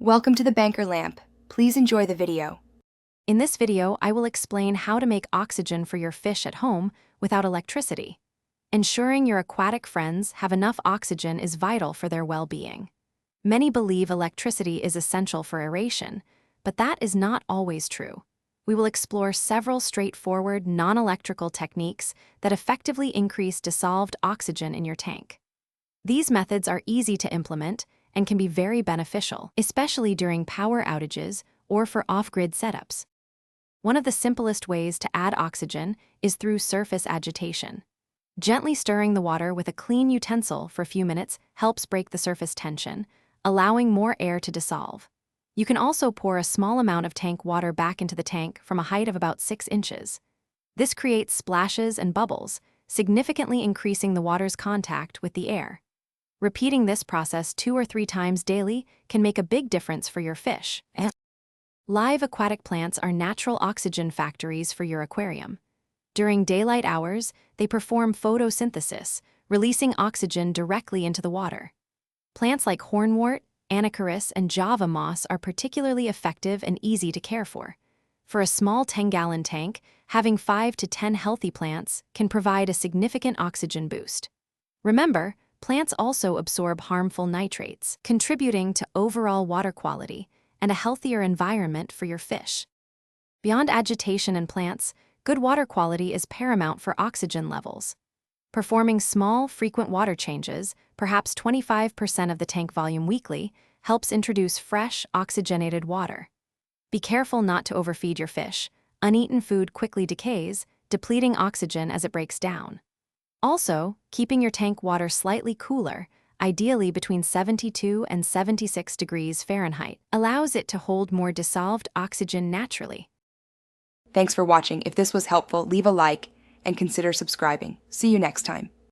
Welcome to the Banker Lamp. Please enjoy the video. In this video, I will explain how to make oxygen for your fish at home without electricity. Ensuring your aquatic friends have enough oxygen is vital for their well-being. Many believe electricity is essential for aeration, but that is not always true. We will explore several straightforward, non-electrical techniques that effectively increase dissolved oxygen in your tank. These methods are easy to implement and can be very beneficial, especially during power outages or for off-grid setups. One of the simplest ways to add oxygen is through surface agitation. Gently stirring the water with a clean utensil for a few minutes helps break the surface tension, allowing more air to dissolve. You can also pour a small amount of tank water back into the tank from a height of about 6 inches. This creates splashes and bubbles, significantly increasing the water's contact with the air. Repeating this process 2 or 3 times daily can make a big difference for your fish. Live aquatic plants are natural oxygen factories for your aquarium. During daylight hours, they perform photosynthesis, releasing oxygen directly into the water. Plants like hornwort, anacharis, and java moss are particularly effective and easy to care for. For a small 10-gallon tank, having 5 to 10 healthy plants can provide a significant oxygen boost. Remember, plants also absorb harmful nitrates, contributing to overall water quality and a healthier environment for your fish. Beyond agitation in plants, good water quality is paramount for oxygen levels. Performing small, frequent water changes, perhaps 25% of the tank volume weekly, helps introduce fresh, oxygenated water. Be careful not to overfeed your fish. Uneaten food quickly decays, depleting oxygen as it breaks down. Also, keeping your tank water slightly cooler, ideally between 72 and 76 degrees Fahrenheit, allows it to hold more dissolved oxygen naturally. Thanks for watching. If this was helpful, leave a like and consider subscribing. See you next time.